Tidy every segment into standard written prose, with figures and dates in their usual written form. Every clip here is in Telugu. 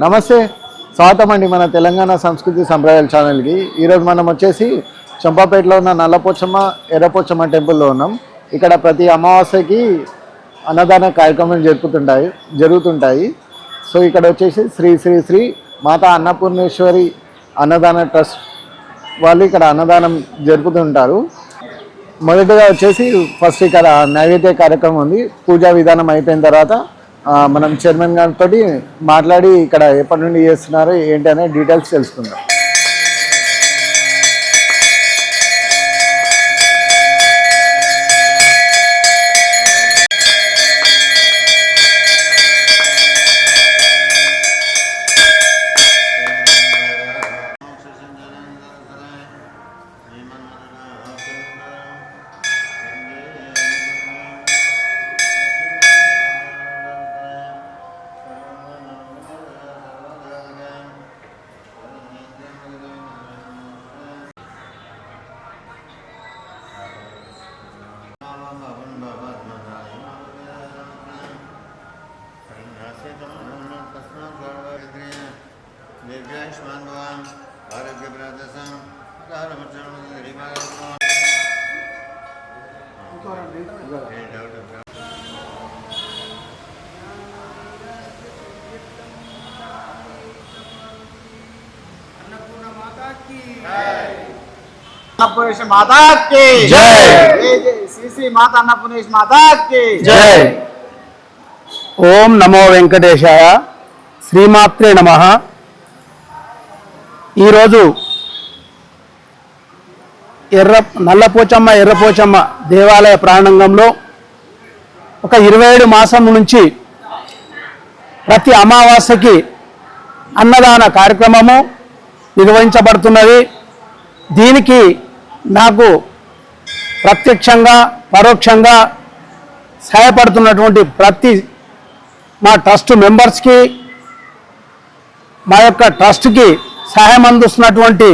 నమస్తే, స్వాగతం అండి మన తెలంగాణ సంస్కృతి సంప్రదాయాల ఛానల్కి. ఈరోజు మనం వచ్చేసి చంపాపేటలో ఉన్న నల్లపోచమ్మ ఎర్రపోచమ్మ టెంపుల్లో ఉన్నాం. ఇక్కడ ప్రతి అమావాస్యకి అన్నదాన కార్యక్రమాలు జరుగుతుంటాయి. సో ఇక్కడ వచ్చేసి శ్రీ శ్రీ శ్రీ మాతా అన్నపూర్ణేశ్వరి అన్నదాన ట్రస్ట్ వాళ్ళు ఇక్కడ అన్నదానం జరుపుతుంటారు. మొదటగా వచ్చేసి ఫస్ట్ ఇక్కడ నైవేద్య కార్యక్రమం ఉంది. పూజా విధానం అయిపోయిన తర్వాత మనం చైర్మన్ గారితో మాట్లాడి ఇక్కడ ఎప్పటి నుండి చేస్తున్నారు ఏంటి అనే డీటెయిల్స్ తెలుసుకుందాం. अन्नपूर्णेश्वरी माता की जय। श्री श्री माता अन्नपूर्णेश्वरी माता की जय। ओम नमो वेंकटेशाय। श्रीमात्रे नमः। నల్లపోచమ్మ ఎర్రపోచమ్మ దేవాలయ ప్రాంగణంలో ఒక 27 మాసం నుంచి ప్రతి అమావాస్యకి అన్నదాన కార్యక్రమము నిర్వహించబడుతున్నది. దీనికి నాకు ప్రత్యక్షంగా పరోక్షంగా సహాయపడుతున్నటువంటి ప్రతి మా ట్రస్ట్ మెంబర్స్కి, మా యొక్క ట్రస్ట్కి సహాయం అందిస్తున్నటువంటి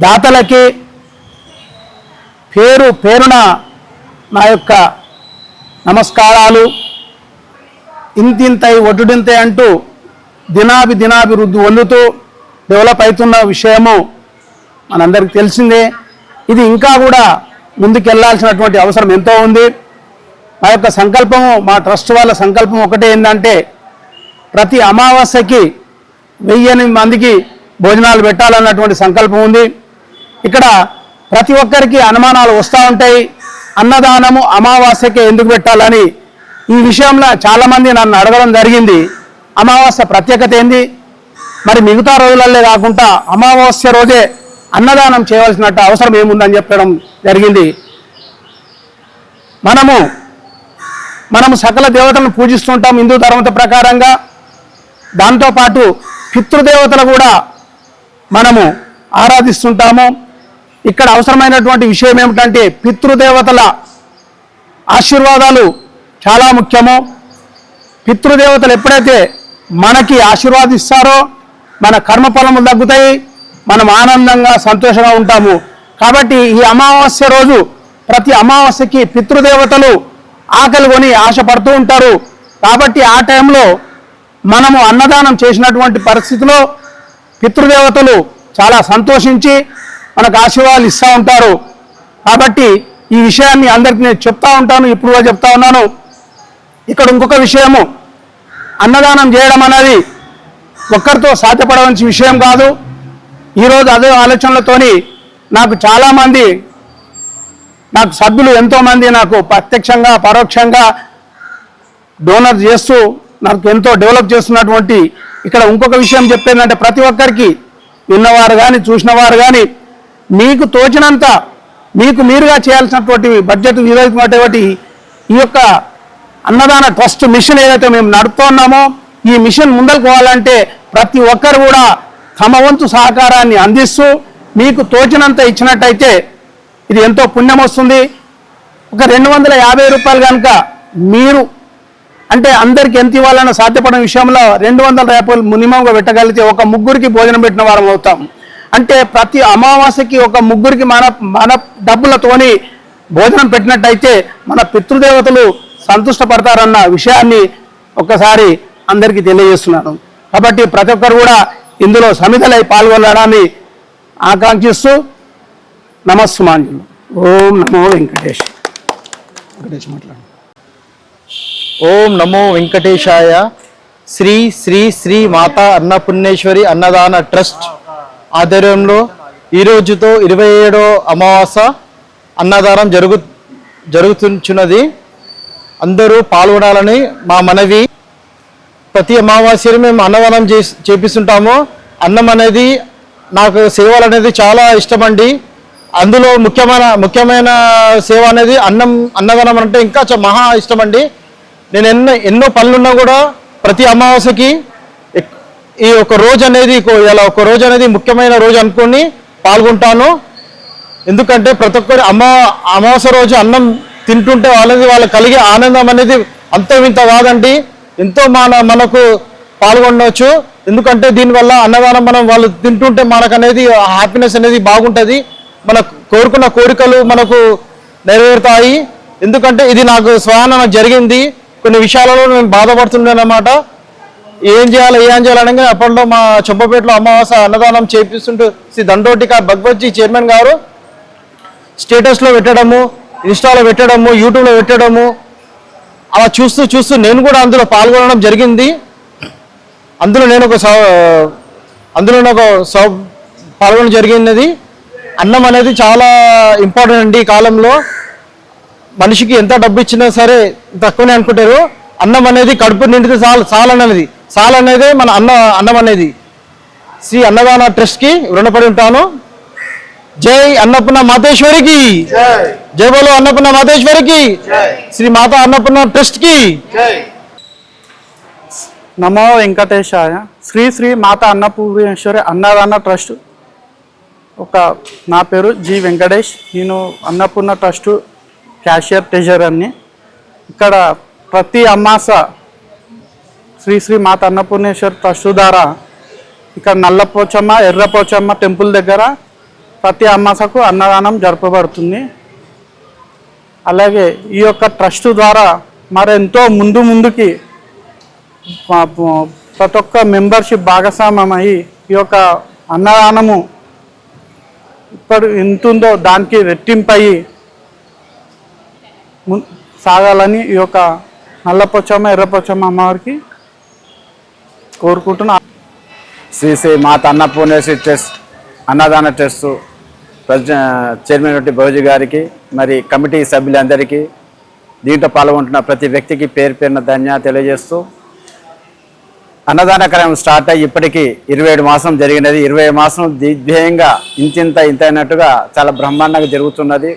దాతలకి పేరున నా యొక్క నమస్కారాలు. ఇంతింతై ఒడ్డుడింతై అంటూ దినాభివృద్ధి పొందుతూ డెవలప్ అవుతున్న విషయము మనందరికీ తెలిసిందే. ఇది ఇంకా కూడా ముందుకెళ్లాల్సినటువంటి అవసరం ఎంతో ఉంది. మా యొక్క సంకల్పము, మా ట్రస్ట్ వాళ్ళ సంకల్పం ఒకటే ఏంటంటే ప్రతి అమావాస్యకి 1000 మందికి భోజనాలు పెట్టాలన్నటువంటి సంకల్పం ఉంది. ఇక్కడ ప్రతి ఒక్కరికి అనుమానాలు వస్తూ ఉంటాయి. అన్నదానము అమావాస్యకే ఎందుకు పెట్టాలని ఈ విషయంలో చాలామంది నన్ను అడగడం జరిగింది. అమావాస్య ప్రత్యేకత ఏంది, మరి మిగతా రోజులల్లే కాకుండా అమావాస్య రోజే అన్నదానం చేయవలసినట్టు అవసరం ఏముందని చెప్పడం జరిగింది. మనము సకల దేవతలను పూజిస్తుంటాం హిందూ ధర్మత ప్రకారంగా. దాంతోపాటు పితృదేవతలు కూడా మనము ఆరాధిస్తుంటాము. ఇక్కడ అవసరమైనటువంటి విషయం ఏమిటంటే పితృదేవతల ఆశీర్వాదాలు చాలా ముఖ్యము. పితృదేవతలు ఎప్పుడైతే మనకి ఆశీర్వాదిస్తారో మన కర్మఫలములు తగ్గుతాయి, మనం ఆనందంగా సంతోషంగా ఉంటాము. కాబట్టి ఈ అమావాస్య రోజు ప్రతి అమావాస్యకి పితృదేవతలు ఆకలి కొని ఆశపడుతూ ఉంటారు. కాబట్టి ఆ టైంలో మనము అన్నదానం చేసినటువంటి పరిస్థితిలో పితృదేవతలు చాలా సంతోషించి మనకు ఆశీర్వాదాలు ఇస్తూ ఉంటారు. కాబట్టి ఈ విషయాన్ని అందరికీ నేను చెప్తా ఉంటాను, ఇప్పుడు చెప్తా ఉన్నాను. ఇక్కడ ఇంకొక విషయము, అన్నదానం చేయడం అనేది ఒక్కరితో సాధ్యపడవలసిన విషయం కాదు. ఈరోజు అదే ఆలోచనలతోని నాకు చాలామంది, నాకు సభ్యులు ఎంతోమంది నాకు ప్రత్యక్షంగా పరోక్షంగా డోనర్ చేస్తూ నాకు ఎంతో డెవలప్ చేస్తున్నటువంటి. ఇక్కడ ఇంకొక విషయం చెప్పేదంటే ప్రతి ఒక్కరికి విన్నవారు కానీ చూసినవారు కానీ మీకు తోచినంత మీకు మీరుగా చేయాల్సినటువంటి బడ్జెట్ విధమైనటువంటి ఈ యొక్క అన్నదాన ట్రస్ట్ మిషన్ ఏదైతే మేము నడుపుతున్నామో ఈ మిషన్ ముందరకు పోవాలంటే ప్రతి ఒక్కరు కూడా తమ వంతు సహకారాన్ని అందిస్తూ మీకు తోచినంత ఇచ్చినట్టయితే ఇది ఎంతో పుణ్యం వస్తుంది. ఒక 250 రూపాయలు కనుక మీరు అంటే అందరికి ఎంత ఇవ్వాలన్న సాధ్యపడిన విషయంలో 200 రూపాయలు మినిమంగా పెట్టగలిగితే ఒక ముగ్గురికి భోజనం పెట్టిన వారం అవుతాం. అంటే ప్రతి అమావాస్యకి ఒక ముగ్గురికి మన డబ్బులతోని భోజనం పెట్టినట్టయితే మన పితృదేవతలు సంతుష్టపడతారన్న విషయాన్ని ఒకసారి అందరికీ తెలియజేస్తున్నాను. కాబట్టి ప్రతి ఒక్కరు కూడా ఇందులో సమిధలై పాల్గొనడాన్ని ఆకాంక్షిస్తూ నమస్సుమాంజలు. ఓం నమో వెంకటేష్. మాట్లాడు. ఓం నమో వెంకటేశాయ. శ్రీ శ్రీ శ్రీ మాతా అన్నపూర్ణేశ్వరి అన్నదాన ట్రస్ట్ ఆధ్వర్యంలో ఈరోజుతో 27వ అమావాస అన్నదానం జరుగుతున్నది. అందరూ పాల్గొనాలని మా మనవి. ప్రతి అమావాస్యను మేము అన్నదానం చేపిస్తుంటాము. అన్నం అనేది నాకు సేవలు అనేది చాలా ఇష్టమండి. అందులో ముఖ్యమైన సేవ అనేది అన్నదానం అంటే ఇంకా మహా ఇష్టమండి. నేను ఎన్నో పనులున్నా కూడా ప్రతి అమావాస్యకి ఈ ఒక రోజు అనేది ఇలా ఒక రోజు అనేది ముఖ్యమైన రోజు అనుకొని పాల్గొంటాను. ఎందుకంటే ప్రతి ఒక్కరు అమావాస్య రోజు అన్నం తింటుంటే వాళ్ళకి కలిగే ఆనందం అనేది అంత ఇంత కాదండి. ఎంతో మనకు పాల్గొనవచ్చు. ఎందుకంటే దీనివల్ల అన్నదానం వాళ్ళు తింటుంటే మనకు అనేది హ్యాపీనెస్ అనేది బాగుంటుంది. మనకు కోరుకున్న కోరికలు మనకు నెరవేరుతాయి. ఎందుకంటే ఇది నాకు స్వయాన జరిగింది. కొన్ని విషయాలలో నేను బాధపడుతుండే అన్నమాట. ఏం చేయాలనగా అప్పట్లో మా చంపపేటలో అమావాస అన్నదానం చేపిస్తుంటూ శ్రీ దండోటిక భగవత్జీ చైర్మన్ గారు స్టేటస్లో పెట్టడము, ఇన్స్టాలో పెట్టడము, యూట్యూబ్లో పెట్టడము, అలా చూస్తూ నేను కూడా అందులో పాల్గొనడం జరిగింది. అందులో నేను పాల్గొనడం జరిగినది. అన్నం అనేది చాలా ఇంపార్టెంట్ అండి. ఈ కాలంలో మనిషికి ఎంత డబ్బు ఇచ్చినా సరే తక్కువనే అనుకుంటారు. అన్నం అనేది కడుపు నిండితే చాలనేది మన అన్నం అనేది. శ్రీ అన్నదాన ట్రస్ట్కి రుణపడి ఉంటాను. జై అన్నపూర్ణ మాతేశ్వరికి, జై బోలో అన్నపూర్ణ మాతేశ్వరికి, శ్రీ మాతా అన్నపూర్ణ ట్రస్ట్కి. నమో వెంకటేశాయ. శ్రీ శ్రీ మాతా అన్నపూర్ణేశ్వరి అన్నదాన ట్రస్ట్ నా పేరు జి వెంకటేష్. నేను అన్నపూర్ణ ట్రస్ట్ క్యాషియర్ ట్రెజరర్ని. ఇక్కడ ప్రతి అమాస శ్రీ శ్రీ మాత అన్నపూర్ణేశ్వరి ట్రస్ట్ ద్వారా ఇక్కడ నల్లపోచమ్మ ఎర్రపోచమ్మ టెంపుల్ దగ్గర ప్రతి అమాసకు అన్నదానం జరపబడుతుంది. అలాగే ఈ యొక్క ట్రస్ట్ ద్వారా మరెంతో ముందుకి ప్రతి ఒక్క మెంబర్షిప్ భాగస్వామ్యమై ఈ యొక్క అన్నదానము ఇప్పుడు ఎంతుందో దానికి రెట్టింపయి సాగాలని ఈ యొక్క నల్లపోచమ్మ ఎర్రపోచమ్మ అమ్మవారికి కోరుకుంటున్నా. శ్రీ శ్రీ మాత అన్నపూర్ణేశ్వరి ట్రస్ట్ అన్నదాన ట్రస్ట్ చైర్మన్ భౌజీ గారికి, మరి కమిటీ సభ్యులందరికీ, దీంట్లో పాల్గొంటున్న ప్రతి వ్యక్తికి పేరున ధన్యవాదాలు తెలియజేస్తూ, అన్నదాన కార్యక్రమం స్టార్ట్ అయ్యి ఇప్పటికీ 27 మాసం జరిగినది. 27 మాసం దిగ్భేయంగా ఇంత అయినట్టుగా చాలా బ్రహ్మాండంగా జరుగుతున్నది.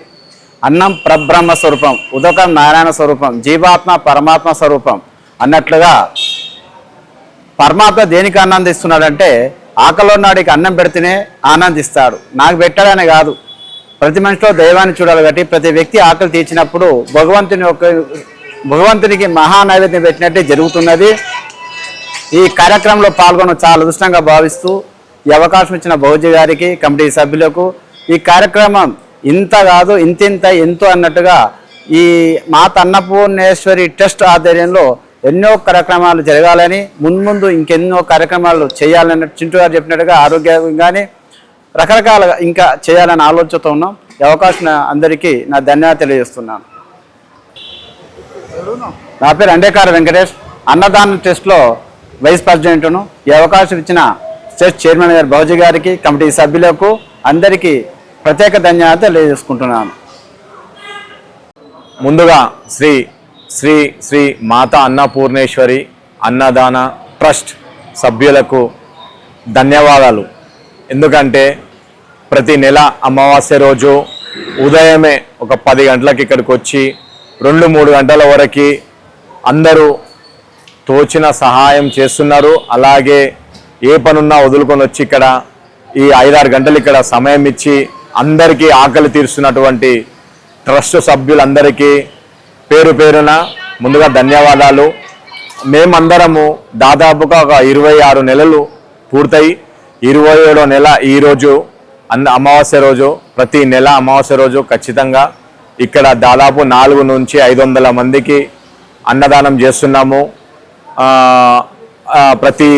అన్నం పరబ్రహ్మ స్వరూపం, ఉదకం నారాయణ స్వరూపం, జీవాత్మ పరమాత్మ స్వరూపం అన్నట్లుగా పరమాత్మ దేనికి ఆనందిస్తున్నాడంటే ఆకలిలో నాడికి అన్నం పెడితేనే ఆనందిస్తాడు. నాకు పెట్టాడనే కాదు, ప్రతి మనిషిలో దైవాన్ని చూడాలి. కాబట్టి ప్రతి వ్యక్తి ఆకలి తీర్చినప్పుడు భగవంతునికి మహా నైవేద్యం పెట్టినట్టే జరుగుతున్నది. ఈ కార్యక్రమంలో పాల్గొనడం చాలా అదృష్టంగా భావిస్తూ ఈ అవకాశం ఇచ్చిన భౌజీ గారికి, కమిటీ సభ్యులకు, ఈ కార్యక్రమం ఇంత కాదు ఎంతో అన్నట్టుగా ఈ మాత అన్నపూర్ణేశ్వరి ట్రస్ట్ ఆధ్వర్యంలో ఎన్నో కార్యక్రమాలు జరగాలని, ముందు ఇంకెన్నో కార్యక్రమాలు చేయాలన్నట్టు చింటూ గారు చెప్పినట్టుగా ఆరోగ్యంగానే రకరకాలుగా ఇంకా చేయాలని ఆలోచనతో ఉన్నాం. ఈ అవకాశం అందరికీ నా ధన్యవాదాలు తెలియజేస్తున్నాను. నా పేరు అండేకార వెంకటేష్, అన్నదాన ట్రస్ట్లో వైస్ ప్రెసిడెంట్ను. ఈ అవకాశం ఇచ్చిన ట్రస్ట్ చైర్మన్ గారు భౌజీ గారికి, కమిటీ సభ్యులకు అందరికీ ప్రత్యేక ధన్యవాదాలు తెలియజేసుకుంటున్నాను. ముందుగా శ్రీ శ్రీ శ్రీ మాతా అన్నపూర్ణేశ్వరి అన్నదాన ట్రస్ట్ సభ్యులకు ధన్యవాదాలు. ఎందుకంటే ప్రతి నెల అమావాస్య రోజు ఉదయమే ఒక 10 గంటలకు ఇక్కడికి వచ్చి 2-3 గంటల వరకు అందరూ తోచిన సహాయం చేస్తున్నారు. అలాగే ఏ పనున్నా వదులుకొని వచ్చి ఇక్కడ ఈ 5-6 గంటలు ఇక్కడ సమయం ఇచ్చి అందరికీ ఆకలి తీరుస్తున్నటువంటి ట్రస్ట్ సభ్యులందరికీ పేరున ముందుగా ధన్యవాదాలు. మేమందరము దాదాపుగా ఒక 26 నెలలు పూర్తయి 27వ నెల ఈరోజు అమావాస్య రోజు, ప్రతి నెల అమావాస్య రోజు ఖచ్చితంగా ఇక్కడ దాదాపు 400 నుంచి 500 మందికి అన్నదానం చేస్తున్నాము. ప్రతి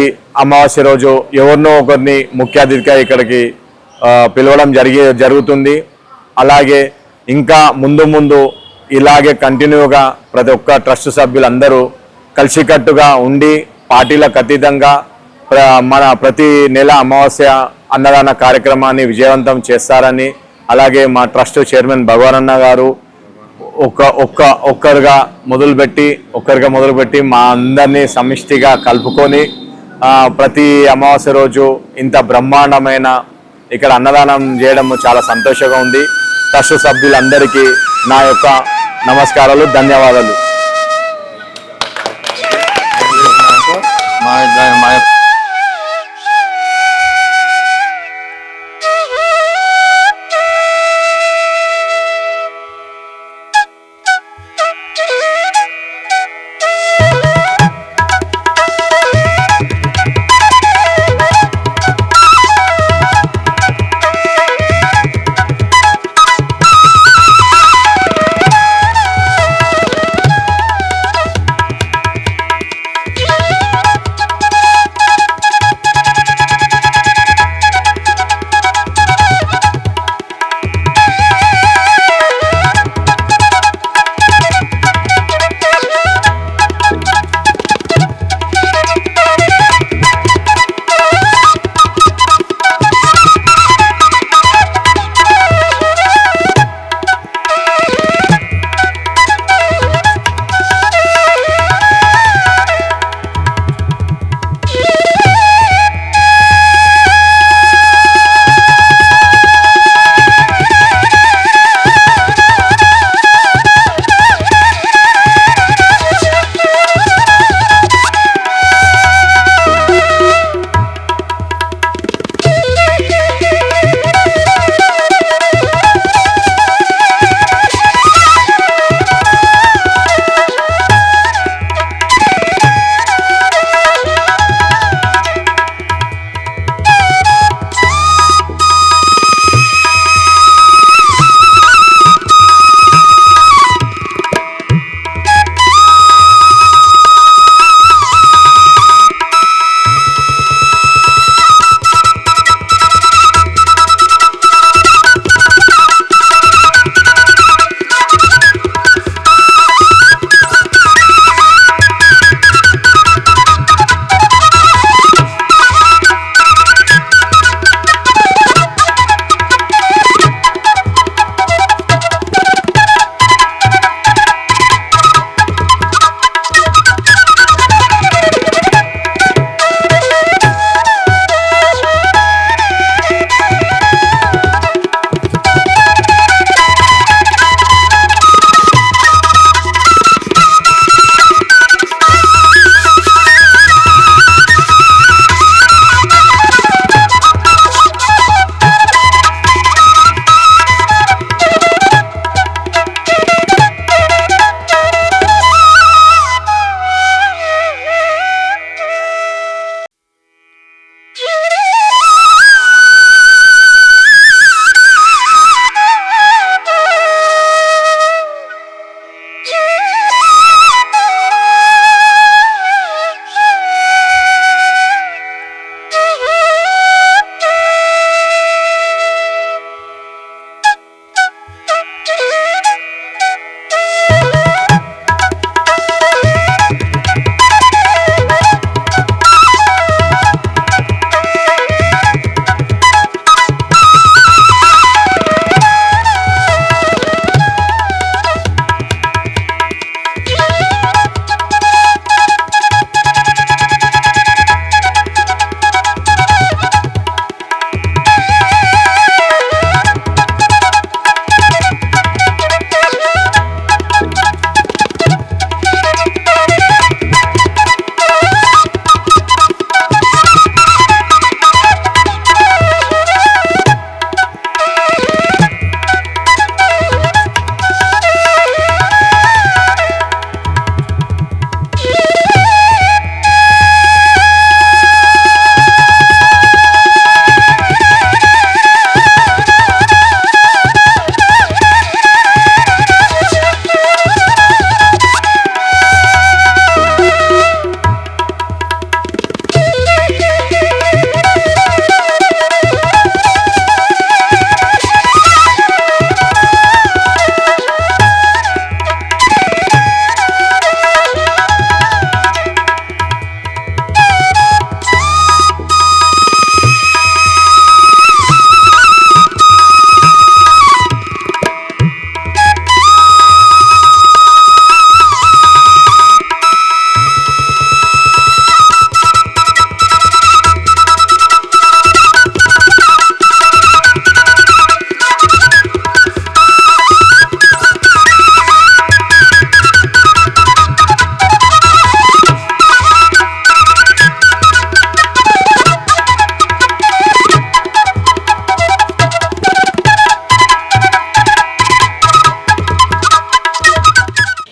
అమావాస్య రోజు ఎవరినో ఒకరిని ముఖ్య అతిథిగా ఇక్కడికి పిలవడం జరుగుతుంది. అలాగే ఇంకా ముందు ఇలాగే కంటిన్యూగా ప్రతి ఒక్క ట్రస్ట్ సభ్యులందరూ కలిసికట్టుగా ఉండి పార్టీలకు అతీతంగా మన ప్రతి నెల అమావాస్య అన్నదాన కార్యక్రమాన్ని విజయవంతం చేస్తారని, అలాగే మా ట్రస్ట్ చైర్మన్ భగవానన్న గారు ఒక్కరిగా మొదలుపెట్టి మా అందరినీ సమిష్టిగా కలుపుకొని ప్రతి అమావాస్య రోజు ఇంత బ్రహ్మాండమైన ఇక్కడ అన్నదానం చేయడం చాలా సంతోషంగా ఉంది. ట్రస్ట్ సభ్యులందరికీ నా యొక్క నమస్కారాలు, ధన్యవాదాలు.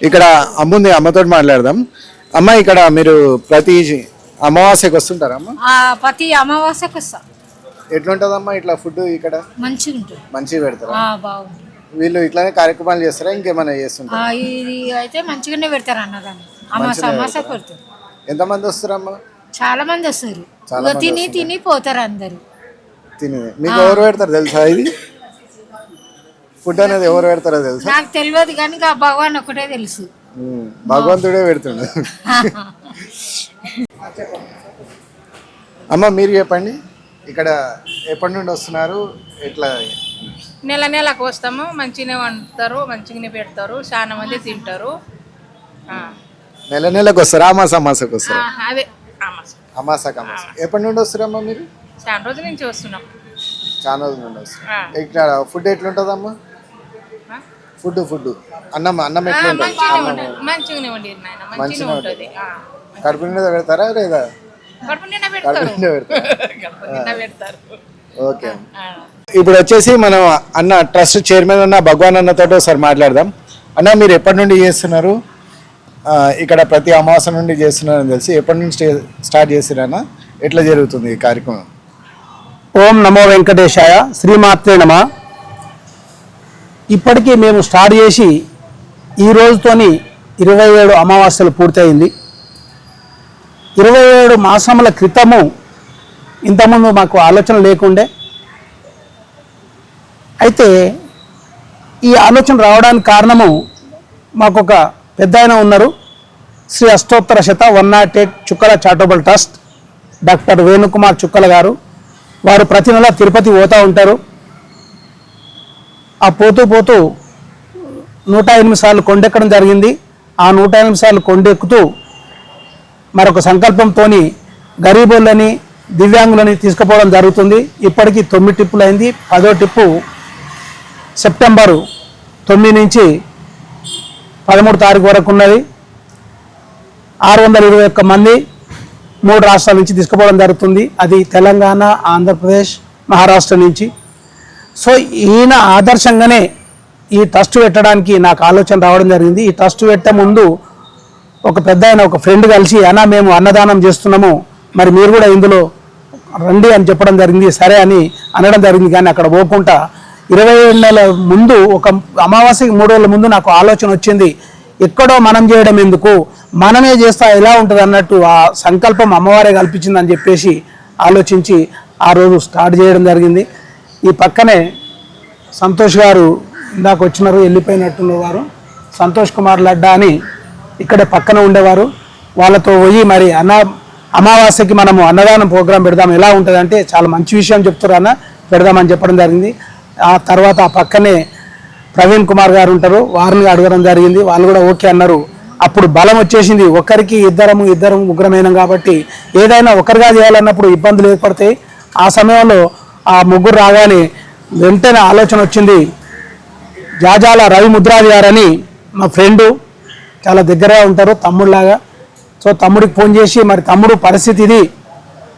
ఇక్కడ అమ్ముంది, అమ్మతో మాట్లాడదాం. అమ్మ, ఇక్కడ మీరు ప్రతి అమావాస్యకి వస్తుంటారా అమ్మ? ప్రతి అమావాస్యకు వస్తా. ఎట్లుంటదమ్మా ఇట్లా ఫుడ్ ఇక్కడ? మంచిగా ఉంటుంది. మంచిగా పెడతారా? బాగుంటుంది. వీళ్ళు ఇట్లానే కార్యక్రమాలు చేస్తారా, ఇంకేమైనా చేస్తుంటారా? ఇది అయితే మంచిగానే పెడతారు అన్నదాన్ని. అమాస పెడతారు. ఎంతమంది వస్తారమ్మా? చాలా మంది వస్తారు. తిని తిని పోతారు అందరు. తిని మీకు ఎవరు పెడతారు తెలుసా? ఇది ఫుడ్ అనేది ఎవరు పెడతారో తెలుసా? నాకు తెలియదు కానీ భగవాన్ ఒకటే తెలుసు. భగవంతుడే పెడుతుండు. అమ్మ, మీరు చెప్పండి, ఇక్కడ ఎప్పటి నుండి వస్తున్నారు, ఎట్లా? నెలకు వస్తాము. మంచిగానే వండుతారు, మంచిగానే పెడతారు, చాలా మంది తింటారు. నెలకు వస్తారా? అమాసకు వస్తారా? అదే అమాసకు. ఎప్పటి నుండి వస్తారమ్మా మీరు? చాలా రోజుల నుంచి వస్తున్నాం. చాలా రోజుల నుండి వస్తారు. ఇక్కడ ఫుడ్ ఎట్లుంటుందమ్మా? ఫుడ్ అన్నం ఎట్లా ఉంటుంది? మంచిగానే వండి నాయన, మంచిగా ఉంటుంది. కడుపు నిండా పెడతారా లేదా? కడుపు నిండా పెడతారు. ఓకే. ఇప్పుడు వచ్చేసి మనం అన్న ట్రస్ట్ చైర్మన్ అన్న భగవాన్ అన్నతో ఒకసారి మాట్లాడదాం. అన్న, మీరు ఎప్పటి నుండి చేస్తున్నారు? ఇక్కడ ప్రతి అమావాస్య నుండి చేస్తున్నారని తెలిసి ఎప్పటి నుంచి స్టార్ట్ చేసిరన్నా? ఎట్లా జరుగుతుంది ఈ కార్యక్రమం? ఓం నమో వెంకటేశాయ, శ్రీమాత్రే నమ. ఇప్పటికీ మేము స్టార్ట్ చేసి ఈ రోజుతోని 27 అమావాస్యలు పూర్తయింది. 27 మాసముల క్రితము ఇంతకుముందు మాకు ఆలోచన లేకుండే. అయితే ఈ ఆలోచన రావడానికి కారణము, మాకు ఒక పెద్ద ఆయన ఉన్నారు, శ్రీ అష్టోత్తర శత 108 చుక్కల చారిటబుల్ ట్రస్ట్ డాక్టర్ వేణుకుమార్ చుక్కల గారు. వారు ప్రతి నెల తిరుపతి పోతూ ఉంటారు. ఆ పోతూ 108 సార్లు కొండెక్కడం జరిగింది. ఆ 108 సార్లు కొండెక్కుతూ మరొక సంకల్పంతో గరీబులని, దివ్యాంగులని తీసుకుపోవడం జరుగుతుంది. ఇప్పటికీ 9 ట్రిప్పులు అయింది. 10వ ట్రిప్పు సెప్టెంబరు 9 నుంచి 13 తారీఖు వరకు ఉన్నది. 621 మంది 3 రాష్ట్రాల నుంచి తీసుకుపోవడం జరుగుతుంది. అది తెలంగాణ, ఆంధ్రప్రదేశ్, మహారాష్ట్ర నుంచి. సో ఈయన ఆదర్శంగానే ఈ ట్రస్ట్ పెట్టడానికి నాకు ఆలోచన రావడం జరిగింది. ఈ ట్రస్ట్ పెట్టే ముందు ఒక పెద్ద ఆయన, ఒక ఫ్రెండ్ కలిసి, అన్నా మేము అన్నదానం చేస్తున్నాము, మరి మీరు కూడా ఇందులో రండి అని చెప్పడం జరిగింది. సరే అని అనడం జరిగింది. కానీ అక్కడ పోకుండా 27 నెలల ముందు, ఒక అమావాస్యకి 3 రోజుల ముందు నాకు ఆలోచన వచ్చింది, ఎక్కడో మనం చేయడం ఎందుకు, మనమే చేస్తా ఎలా ఉంటుంది అన్నట్టు ఆ సంకల్పం అమ్మవారే కల్పించిందని చెప్పేసి ఆలోచించి ఆ రోజు స్టార్ట్ చేయడం జరిగింది. ఈ పక్కనే సంతోష్ గారు ఇందాక వచ్చినారు, వెళ్ళిపోయినట్టున్న వారు, సంతోష్ కుమార్ లడ్డా అని ఇక్కడే పక్కన ఉండేవారు. వాళ్ళతో పోయి మరి అమావాస్యకి మనము అన్నదానం ప్రోగ్రాం పెడదాం, ఎలా ఉంటుంది అంటే చాలా మంచి విషయం చెప్తారు అన్న, పెడదామని చెప్పడం జరిగింది. ఆ తర్వాత ఆ పక్కనే ప్రవీణ్ కుమార్ గారు ఉంటారు, వారిని అడగడం జరిగింది. వాళ్ళు కూడా ఓకే అన్నారు. అప్పుడు బలం వచ్చేసింది. ఒకరికి ఇద్దరం ముగ్గురమైనాం కాబట్టి ఏదైనా ఒకరిగా చేయాలన్నప్పుడు ఇబ్బందులు ఏర్పడతాయి. ఆ సమయంలో ఆ ముగ్గురు రాగానే వెంటనే ఆలోచన వచ్చింది. జాజాల రవి ముద్రాది గారని మా ఫ్రెండు, చాలా దగ్గరగా ఉంటారు, తమ్ముడులాగా. సో తమ్ముడికి ఫోన్ చేసి, మరి తమ్ముడు పరిస్థితి ఇది,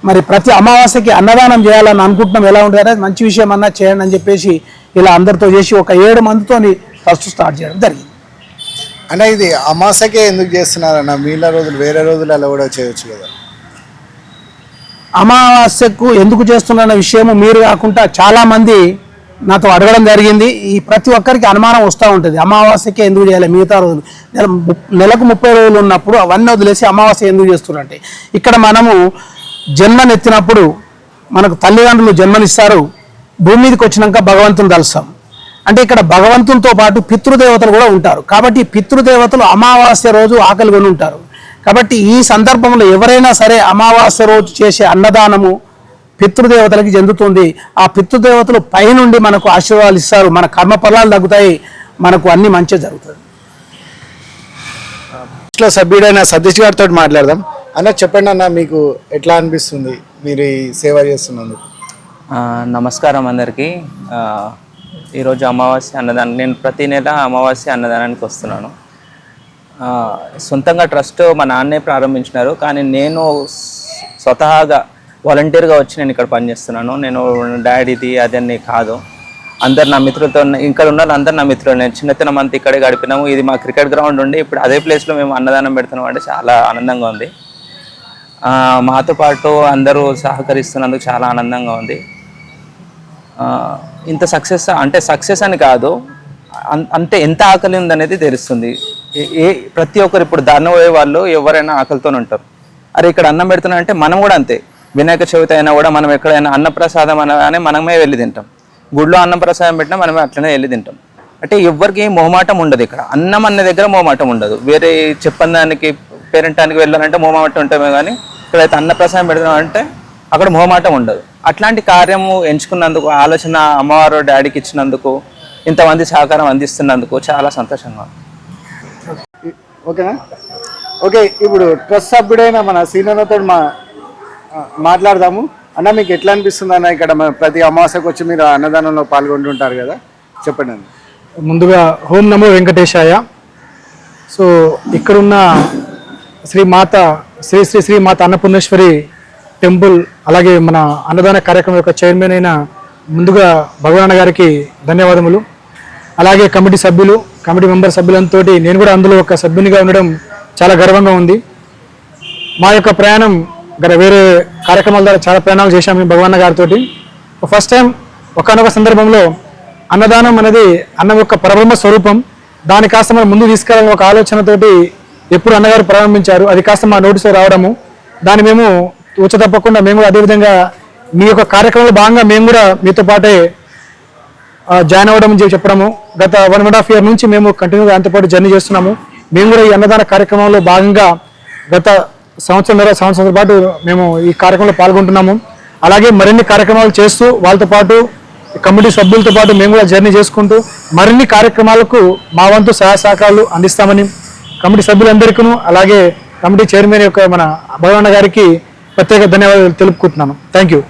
మరి ప్రతి అమావాస్యకి అన్నదానం చేయాలని అనుకుంటున్నాం, ఎలా ఉంటుంది, మంచి విషయం అన్నా చేయండి అని చెప్పేసి ఇలా అందరితో చేసి ఒక 7 మందితో ఫస్ట్ స్టార్ట్ చేయడం జరిగింది. అన్న, ఇది అమావాస్యకే ఎందుకు చేస్తున్నారన్న? మిగిలిన రోజులు వేరే రోజులు అలా కూడా చేయొచ్చు కదా? అమావాస్యకు ఎందుకు చేస్తున్న విషయము మీరు కాకుండా చాలామంది నాతో అడగడం జరిగింది. ఈ ప్రతి ఒక్కరికి అనుమానం వస్తూ ఉంటుంది, అమావాస్యకే ఎందుకు చేయాలి, మిగతా రోజులు నెలకు 30 రోజులు ఉన్నప్పుడు అవన్నీ వదిలేసి అమావాస్య ఎందుకు చేస్తున్నారంటే, ఇక్కడ మనము జన్మనెత్తినప్పుడు మనకు తల్లిదండ్రులు జన్మనిస్తారు, భూమి మీదకి వచ్చినాక భగవంతుని కలుస్తాం. అంటే ఇక్కడ భగవంతునితో పాటు పితృదేవతలు కూడా ఉంటారు. కాబట్టి పితృదేవతలు అమావాస్య రోజు ఆకలి కొని ఉంటారు. కాబట్టి ఈ సందర్భంలో ఎవరైనా సరే అమావాస్య రోజు చేసే అన్నదానము పితృదేవతలకి చెందుతుంది. ఆ పితృదేవతలు పైనుండి మనకు ఆశీర్వాదాలు ఇస్తారు, మన కర్మ ఫలాలు తగ్గుతాయి, మనకు అన్ని మంచి జరుగుతుంది. ఇట్లా సభ్యుడైన సతీష్ గారితో మాట్లాడదాం. అన్న, చెప్పండి అన్న, మీకు ఎట్లా అనిపిస్తుంది మీరు ఈ సేవ చేస్తున్నందుకు? నమస్కారం అందరికీ. ఈరోజు అమావాస్య అన్నదానం, నేను ప్రతి నెల అమావాస్య అన్నదానానికి వస్తున్నాను. సొంతంగా ట్రస్ట్ మా నాన్నే ప్రారంభించినారు, కానీ నేను స్వతహాగా వాలంటీర్గా వచ్చి నేను ఇక్కడ పనిచేస్తున్నాను. నేను డాడీది అదన్నీ కాదు. అందరు నా మిత్రులతో ఇక్కడ ఉన్న అందరు నా మిత్రులు. నేను చిన్నతనం అంతా ఇక్కడే గడిపినాము. ఇది మా క్రికెట్ గ్రౌండ్ ఉండి ఇప్పుడు అదే ప్లేస్లో మేము అన్నదానం పెడుతున్నాం అంటే చాలా ఆనందంగా ఉంది. మాతో పాటు అందరూ సహకరిస్తున్నందుకు చాలా ఆనందంగా ఉంది. ఇంత సక్సెస్ అని కాదు, అంటే ఎంత ఆకలి ఉందనేది తెలుస్తుంది. ప్రతి ఒక్కరు ఇప్పుడు దారిన పోయే వాళ్ళు ఎవరైనా ఆకలితోనే ఉంటారు. అరే ఇక్కడ అన్నం పెడుతున్నా అంటే మనం కూడా అంతే. వినాయక చవితి అయినా కూడా మనం ఎక్కడైనా అన్నప్రసాదం అనగానే మనమే వెళ్ళి తింటాం. గుడిలో అన్నప్రసాదం పెట్టినా మనమే అట్లనే వెళ్ళి తింటాం. అంటే ఎవరికి మొహమాటం ఉండదు. ఇక్కడ అన్నం అన్న దగ్గర మొహమాటం ఉండదు. వేరే చెప్పని దానికి పేరెంటానికి వెళ్ళాలంటే మొహమాటం ఉంటామే, కానీ ఇక్కడైతే అన్నప్రసాదం పెడతాం అంటే అక్కడ మొహమాటం ఉండదు. అట్లాంటి కార్యము ఎంచుకున్నందుకు, ఆలోచన అమ్మవారు డాడీకి ఇచ్చినందుకు, ఇంతమంది సహకారం అందిస్తున్నందుకు చాలా సంతోషంగా ఉంది. ఓకేనా? ఓకే, ఇప్పుడు ట్రస్ట్ సభ్యుడైన మన సీనియర్తో మాట్లాడదాము. అన్న, మీకు ఎట్లా అనిపిస్తుంది అన్న? ఇక్కడ ప్రతి అమావాస్యకు వచ్చి మీరు అన్నదానంలో పాల్గొంటుంటారు కదా, చెప్పండి అన్న. ముందుగా ఓం నమో వెంకటేశాయ. సో ఇక్కడున్న శ్రీ మాత అన్నపూర్ణేశ్వరి టెంపుల్, అలాగే మన అన్నదాన కార్యక్రమం యొక్క చైర్మన్ అయిన ముందుగా భగవాన్ గారికి ధన్యవాదములు. అలాగే కమిటీ సభ్యులు, కమిటీ మెంబర్ సభ్యులంతో నేను కూడా అందులో ఒక సభ్యునిగా ఉండడం చాలా గర్వంగా ఉంది. మా యొక్క ప్రయాణం వేరే కార్యక్రమాల ద్వారా చాలా ప్రయాణాలు చేశాము భగవాన్ గారితో. ఫస్ట్ టైం ఒకనొక సందర్భంలో అన్నదానం అనేది అన్నం యొక్క పరబ్రహ్మ స్వరూపం, దాని కాస్త మనం ముందు తీసుకెళ్ళాలని ఒక ఆలోచనతోటి ఎప్పుడు అన్నగారు ప్రారంభించారు. అది కాస్త మా నోటీసులో రావడము, దాన్ని మేము తప్పకుండా మేము కూడా అదేవిధంగా మీ యొక్క కార్యక్రమంలో భాగంగా మేము కూడా మీతో పాటే జాయిన్ అవ్వడం చెప్పడము. గత 1.5 year నుంచి మేము కంటిన్యూగా దాంతో పాటు జర్నీ చేస్తున్నాము. మేము కూడా ఈ అన్నదాన కార్యక్రమంలో భాగంగా గత సంవత్సరం పాటు మేము ఈ కార్యక్రమంలో పాల్గొంటున్నాము. అలాగే మరిన్ని కార్యక్రమాలు చేస్తూ వాళ్ళతో పాటు కమిటీ సభ్యులతో పాటు మేము కూడా జర్నీ చేసుకుంటూ మరిన్ని కార్యక్రమాలకు మా వంతు సహాయ సహకారాలు అందిస్తామని కమిటీ సభ్యులందరికీ, అలాగే కమిటీ చైర్మన్ యొక్క మన భగవాన్ గారికి ప్రత్యేక ధన్యవాదాలు తెలుపుకుంటున్నాను. థ్యాంక్ యూ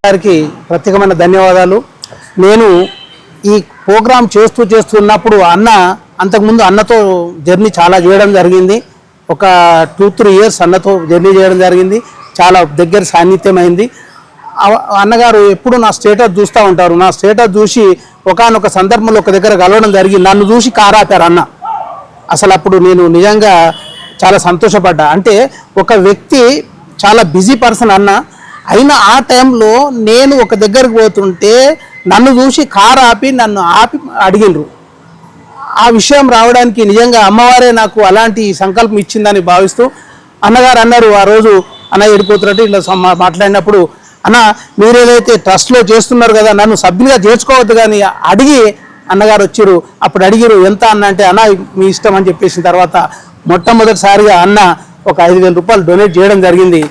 గారికి ప్రత్యేకమైన ధన్యవాదాలు. నేను ఈ ప్రోగ్రాం చేస్తున్నప్పుడు అంతకుముందు అన్నతో జర్నీ చాలా చేయడం జరిగింది. ఒక 2-3 years అన్నతో జర్నీ చేయడం జరిగింది. చాలా దగ్గర సాన్నిధ్యమైంది. అన్నగారు ఎప్పుడు నా స్టేటస్ చూస్తూ ఉంటారు. నా స్టేటస్ చూసి ఒకానొక సందర్భంలో ఒక దగ్గర కలవడం జరిగింది. నన్ను చూసి కారాపారు అన్న. అసలు అప్పుడు నేను నిజంగా చాలా సంతోషపడ్డా. అంటే ఒక వ్యక్తి చాలా బిజీ పర్సన్ అన్న, అయినా ఆ టైంలో నేను ఒక దగ్గరకు పోతుంటే నన్ను చూసి కారు ఆపి నన్ను అడిగినరు. ఆ విషయం రావడానికి నిజంగా అమ్మవారే నాకు అలాంటి సంకల్పం ఇచ్చిందని భావిస్తూ అన్నగారు అన్నారు ఆ రోజు, అన్న వెళ్ళిపోతున్నట్టు ఇలా మాట్లాడినప్పుడు, అన్న మీరేదైతే ట్రస్ట్లో చేస్తున్నారు కదా, నన్ను సభ్యునిగా చేర్చుకోవద్దు కానీ అడిగి అన్నగారు వచ్చారు. అప్పుడు అడిగిరు ఎంత అన్న అంటే, అన్న మీ ఇష్టం అని చెప్పేసిన తర్వాత మొట్టమొదటిసారిగా అన్న ఒక 5,000 రూపాయలు డొనేట్ చేయడం జరిగింది.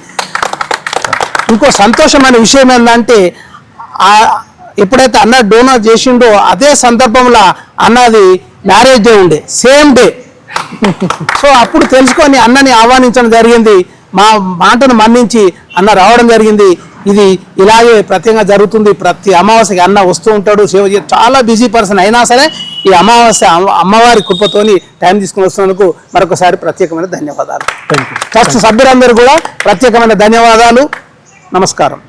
ఇంకో సంతోషమైన విషయం ఏంటంటే, ఎప్పుడైతే అన్న డోనర్ చేసిండో అదే సందర్భంలో అన్నది మ్యారేజ్ డే ఉండే, సేమ్ డే. సో అప్పుడు తెలుసుకొని అన్నని ఆహ్వానించడం జరిగింది. మా మాటను మన్నించి అన్న రావడం జరిగింది. ఇది ఇలాగే ప్రత్యేకంగా జరుగుతుంది. ప్రతి అమావాస్యకి అన్న వస్తూ ఉంటాడు, సేవ చాలా బిజీ పర్సన్ అయినా సరే ఈ అమావాస్య అమ్మవారి కృపతోని టైం తీసుకుని వస్తున్నందుకు మరొకసారి ప్రత్యేకమైన ధన్యవాదాలు. ట్రస్ట్ సభ్యులందరూ కూడా ప్రత్యేకమైన ధన్యవాదాలు. నమస్కారం.